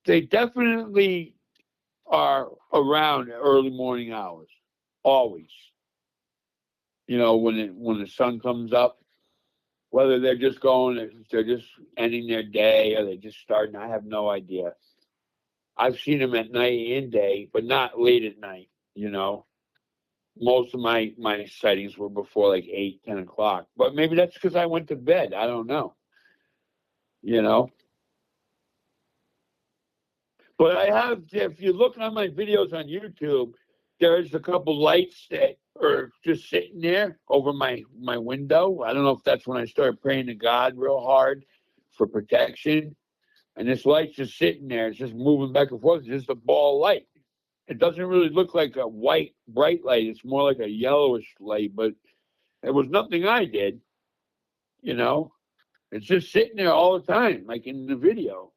definitely are around early morning hours, always. When the sun comes up, whether they're just ending their day or they're just starting, I have no idea. I've seen them at night and day, but not late at night. Most of my sightings were before like 8, 10 o'clock, but maybe that's because I went to bed. I don't know. But I have, if you look on my videos on YouTube, there's a couple lights that are just sitting there over my window. I don't know if that's when I started praying to God real hard for protection. And this light's just sitting there. It's just moving back and forth. It's just a ball of light. It doesn't really look like a white, bright light. It's more like a yellowish light, but it was nothing I did. It's just sitting there all the time, like in the video.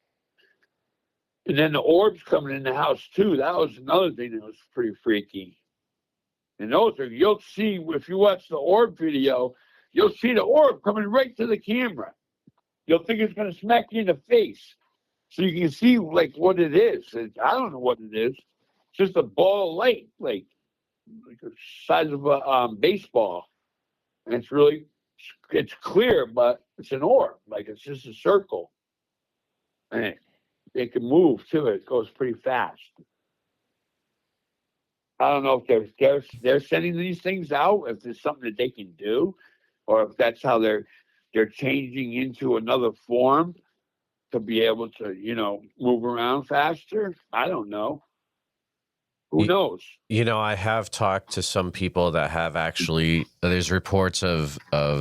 And then the orbs coming in the house too. That was another thing that was pretty freaky. And you'll see, if you watch the orb video, you'll see the orb coming right to the camera. You'll think it's going to smack you in the face. So you can see like what it is. I don't know what it is. It's just a ball of light, like the size of a baseball. And it's clear, but it's an orb. Like, it's just a circle. And it can move too. It goes pretty fast. I don't know if they're sending these things out, if there's something that they can do, or if that's how they're changing into another form to be able to, move around faster. I don't know. Who knows? I have talked to some people that have actually, there's reports of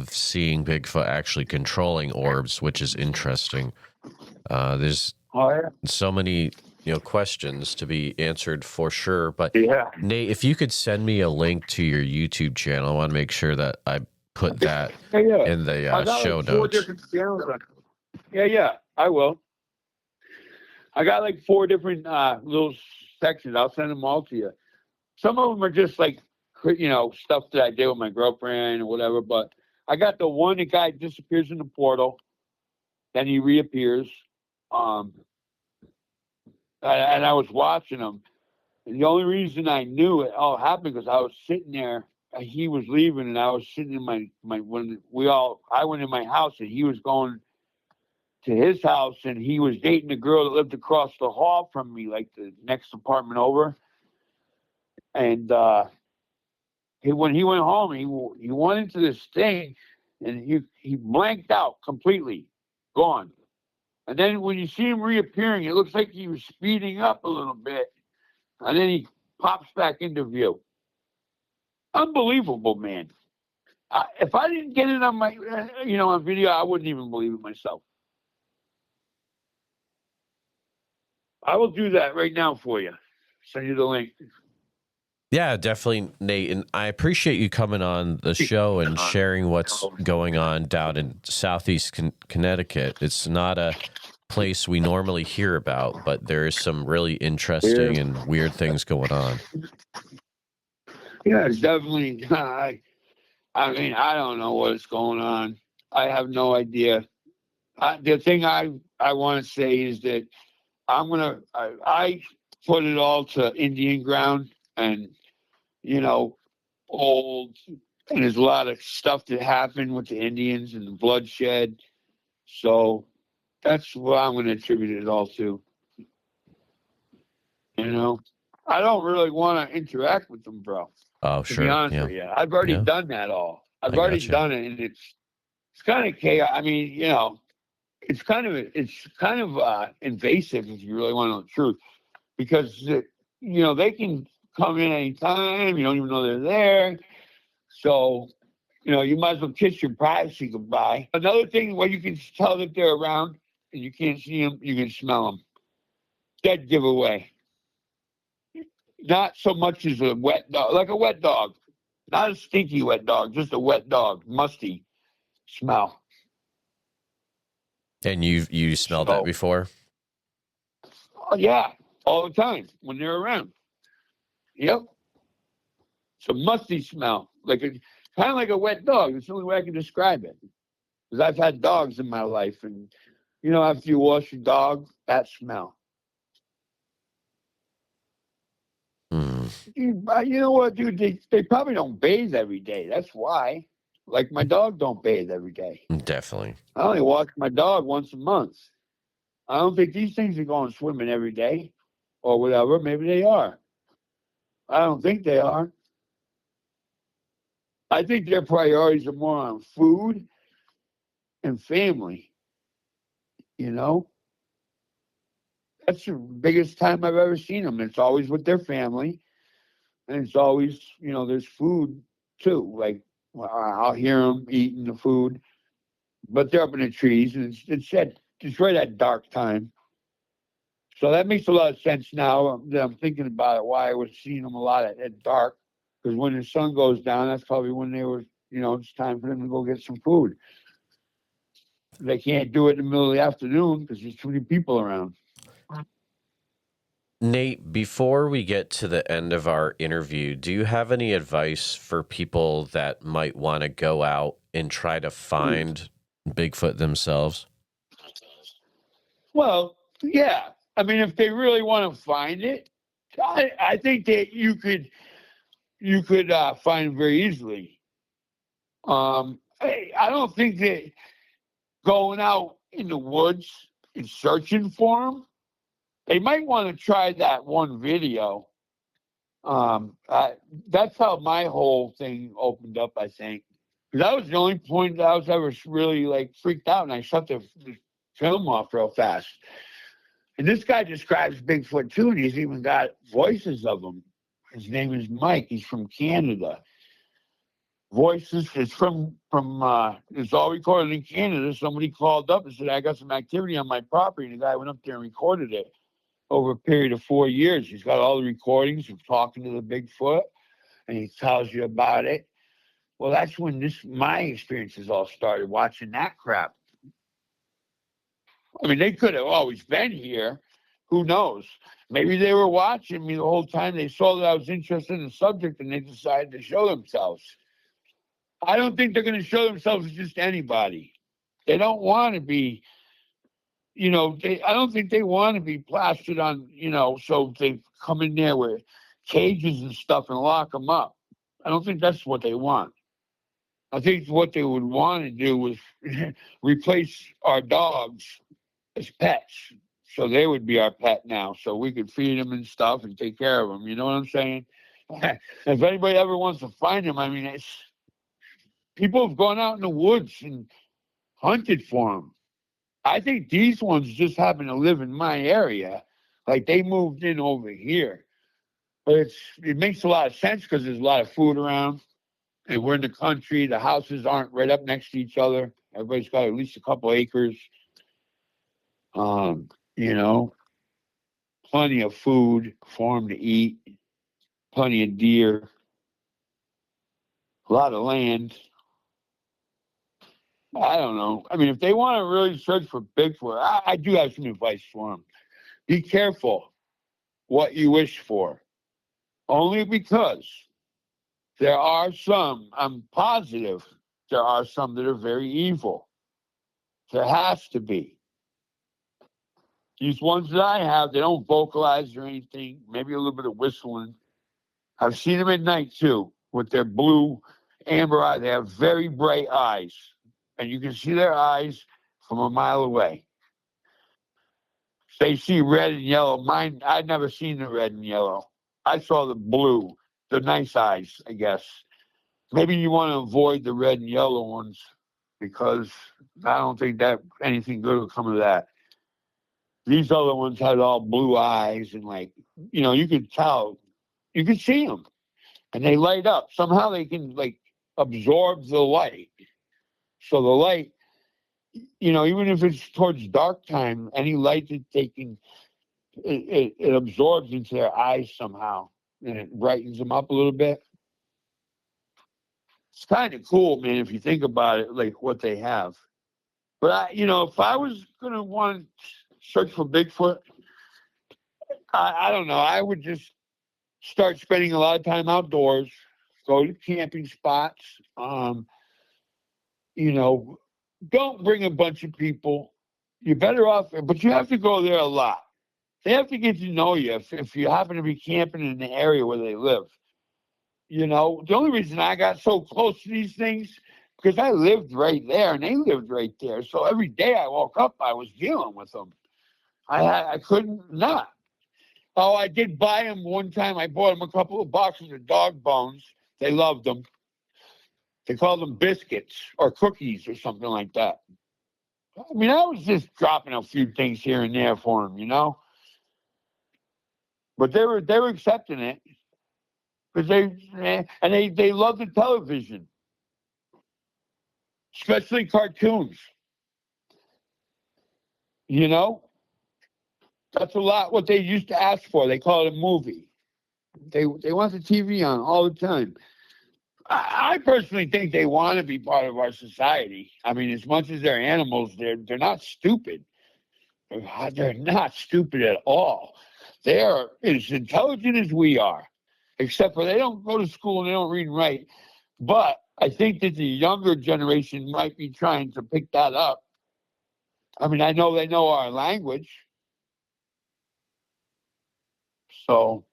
seeing Bigfoot actually controlling orbs, which is interesting. There's so many, questions to be answered for sure. But yeah. Nate, if you could send me a link to your YouTube channel, I want to make sure that I put that in the show notes. Yeah, I will. I got like 4 different little sections. I'll send them all to you. Some of them are just like, stuff that I did with my girlfriend or whatever. But I got the one, the guy disappears in the portal, then he reappears. And I was watching him. And the only reason I knew it all happened because I was sitting there. He was leaving, and I was sitting in I went in my house, and he was going to his house, and he was dating a girl that lived across the hall from me, like the next apartment over. And when he went home, he went into this thing, and he blanked out completely, gone. And then when you see him reappearing, it looks like he was speeding up a little bit, and then he pops back into view. Unbelievable, man. If I didn't get it on my, on video, I wouldn't even believe it myself. I will do that right now for you. Send you the link. Yeah, definitely, Nate. And I appreciate you coming on the show and sharing what's going on down in southeast Connecticut. It's not a place we normally hear about, but there is some really Yeah, interesting and weird things going on. yeah, it's definitely. I mean, I don't know what's going on. I have no idea. The thing I want to say is that I put it all to Indian ground, and you know, old, and there's a lot of stuff that happened with the Indians and the bloodshed. So that's what I'm going to attribute it all to. You know, I don't really want to interact with them, bro. Oh, To be sure. honest Yeah. with you, I've already Yeah. done that all. I've I already gotcha. done it, and it's kind of chaos. I mean, it's kind of invasive if you really want to know the truth, because they can come in anytime. You don't even know they're there. So you might as well kiss your privacy goodbye. Another thing, where you can tell that they're around and you can't see them, you can smell them. Dead giveaway. Not so much as a wet dog, like a wet dog. Not a stinky wet dog, just a wet dog, musty smell. And you smelled that So, before? oh, yeah, all the time when they're around. Yep. It's a musty smell, kind of like a wet dog. It's the only way I can describe it. Because I've had dogs in my life, and after you wash your dog, that smell. Hmm. You know what, dude? They probably don't bathe every day. That's why. Like my dog don't bathe every day. Definitely. I only wash my dog once a month. I don't think these things are going swimming every day or whatever. Maybe they are. I don't think they are. I think their priorities are more on food and family. You know, that's the biggest time I've ever seen them. It's always with their family, and it's always, there's food too. Like, I'll hear them eating the food, but they're up in the trees, and it's right at dark time. So that makes a lot of sense now that I'm thinking about it. Why I was seeing them a lot at dark, because when the sun goes down, that's probably when they were. It's time for them to go get some food. They can't do it in the middle of the afternoon because there's too many people around. Nate, before we get to the end of our interview, do you have any advice for people that might want to go out and try to find Bigfoot themselves? Well, yeah. I mean, if they really want to find it, I think that you could find it very easily. I don't think that going out in the woods and searching for them. They might want to try that one video. That's how my whole thing opened up, I think. Because that was the only point that I was ever really freaked out, and I shut the film off real fast. And this guy describes Bigfoot too, and he's even got voices of him. His name is Mike. He's from Canada. Voices. It's it's all recorded in Canada. Somebody called up and said, I got some activity on my property, and the guy went up there and recorded it over a period of 4 years. He's got all the recordings of talking to the Bigfoot, and he tells you about it. Well, that's when my experiences all started, watching that crap. I mean, they could have always been here. Who knows? Maybe they were watching me the whole time. They saw that I was interested in the subject, and they decided to show themselves. I don't think they're going to show themselves to just anybody. They don't want to be, I don't think they want to be plastered on, so they come in there with cages and stuff and lock them up. I don't think that's what they want. I think what they would want to do was replace our dogs as pets. So they would be our pet now. So we could feed them and stuff and take care of them. You know what I'm saying? If anybody ever wants to find them, I mean, people have gone out in the woods and hunted for them. I think these ones just happen to live in my area. Like they moved in over here. But it makes a lot of sense because there's a lot of food around. And we're in the country. The houses aren't right up next to each other. Everybody's got at least a couple acres. You know, plenty of food for them to eat. plenty of deer, a lot of land. I don't know. I mean, if they want to really search for Bigfoot, I do have some advice for them. Be careful what you wish for. Only because there are some, I'm positive, there are some that are very evil. There has to be. These ones that I have, they don't vocalize or anything, maybe a little bit of whistling. I've seen them at night too, with their blue, amber eyes. They have very bright eyes, and you can see their eyes from a mile away. They see red and yellow. Mine, I'd never seen the red and yellow. I saw the blue, the nice eyes, I guess. Maybe you want to avoid the red and yellow ones because I don't think that anything good will come of that. These other ones had all blue eyes and you could tell, you could see them and they light up. Somehow they can absorb the light. So the light, even if it's towards dark time, any light that they can, it absorbs into their eyes somehow and it brightens them up a little bit. It's kind of cool, man, if you think about it, like what they have. But if I was going to want to search for Bigfoot, I don't know. I would just start spending a lot of time outdoors, go to camping spots. Don't bring a bunch of people. You're better off, but you have to go there a lot. They have to get to know you if you happen to be camping in the area where they live. The only reason I got so close to these things because I lived right there and they lived right there. So every day I woke up, I was dealing with them. I couldn't not. Oh, I did buy them one time. I bought them a couple of boxes of dog bones. They loved them. They called them biscuits or cookies or something like that. I mean, I was just dropping a few things here and there for them, But they were accepting it because they love the television, especially cartoons. That's a lot what they used to ask for. They call it a movie. They want the TV on all the time. I personally think they want to be part of our society. I mean, as much as they're animals, they're not stupid. They're not stupid at all. They are as intelligent as we are, except for they don't go to school and they don't read and write. But I think that the younger generation might be trying to pick that up. I mean, I know they know our language. So,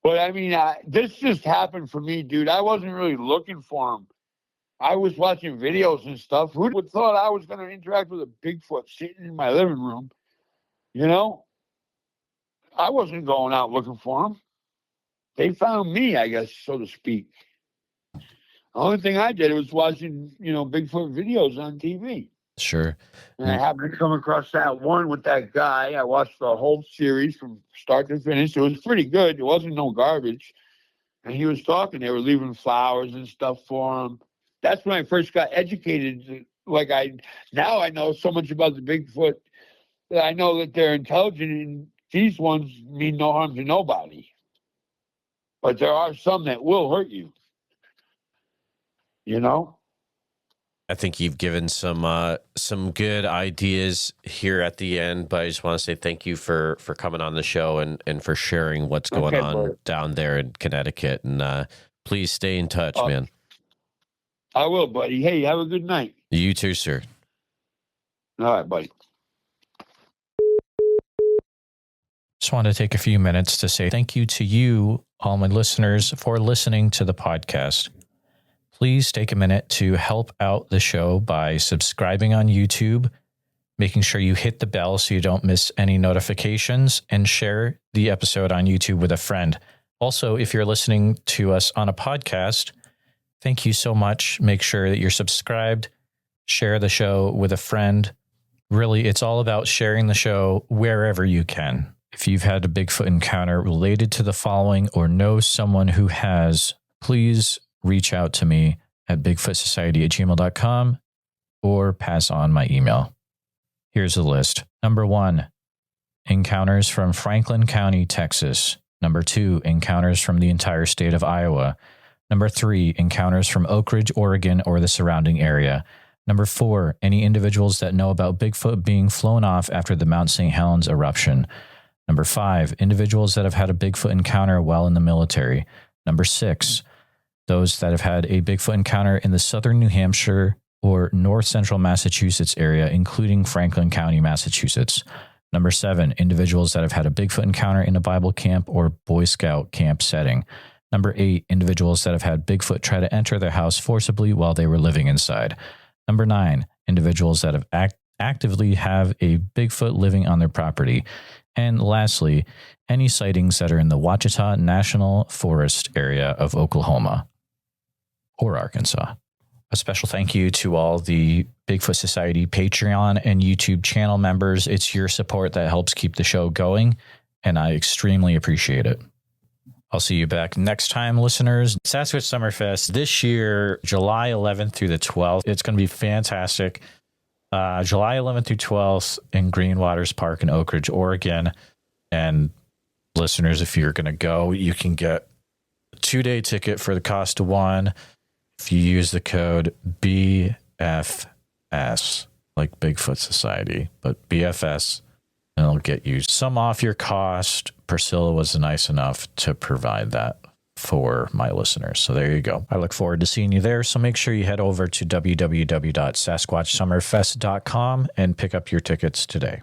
but I mean, this just happened for me, dude. I wasn't really looking for them. I was watching videos and stuff. Who would have thought I was going to interact with a Bigfoot sitting in my living room? I wasn't going out looking for them. They found me, I guess, so to speak. The only thing I did was watching, Bigfoot videos on TV. Sure. And I happened to come across that one with that guy. I watched the whole series from start to finish. It was pretty good. It wasn't no garbage. And he was talking. They were leaving flowers and stuff for him. That's when I first got educated. Now I know so much about the Bigfoot that I know that they're intelligent and these ones mean no harm to nobody. But there are some that will hurt you. I think you've given some good ideas here at the end, but I just want to say thank you for coming on the show and for sharing what's going on down there in Connecticut. And please stay in touch, man. I will, buddy. Hey, have a good night. You too, sir. All right, buddy. Just want to take a few minutes to say thank you to you, all my listeners, for listening to the podcast. Please take a minute to help out the show by subscribing on YouTube, making sure you hit the bell so you don't miss any notifications, and share the episode on YouTube with a friend. Also, if you're listening to us on a podcast, thank you so much. Make sure that you're subscribed, share the show with a friend. Really, it's all about sharing the show wherever you can. If you've had a Bigfoot encounter related to the following or know someone who has, please reach out to me at bigfootsociety@gmail.com or pass on my email. Here's the list. Number 1, encounters from Franklin County, Texas. Number 2, encounters from the entire state of Iowa. Number 3, encounters from Oak Ridge, Oregon, or the surrounding area. Number 4, any individuals that know about Bigfoot being flown off after the Mount St. Helens eruption. Number 5, individuals that have had a Bigfoot encounter while in the military. Number 6, those that have had a Bigfoot encounter in the southern New Hampshire or north central Massachusetts area, including Franklin County, Massachusetts. Number 7, individuals that have had a Bigfoot encounter in a Bible camp or Boy Scout camp setting. Number 8, individuals that have had Bigfoot try to enter their house forcibly while they were living inside. Number 9, individuals that have actively have a Bigfoot living on their property. And lastly, any sightings that are in the Ouachita National Forest area of Oklahoma or Arkansas. A special thank you to all the Bigfoot Society Patreon and YouTube channel members. It's your support that helps keep the show going, and I extremely appreciate it. I'll see you back next time, listeners. Sasquatch Summerfest this year, July 11th through the 12th. It's going to be fantastic. July 11th through 12th in Green Waters Park in Oak Ridge, Oregon. And listeners, if you're going to go, you can get a 2-day ticket for the cost of one. If you use the code BFS, like Bigfoot Society, but BFS, and it'll get you some off your cost. Priscilla was nice enough to provide that for my listeners. So there you go. I look forward to seeing you there. So make sure you head over to www.sasquatchsummerfest.com and pick up your tickets today.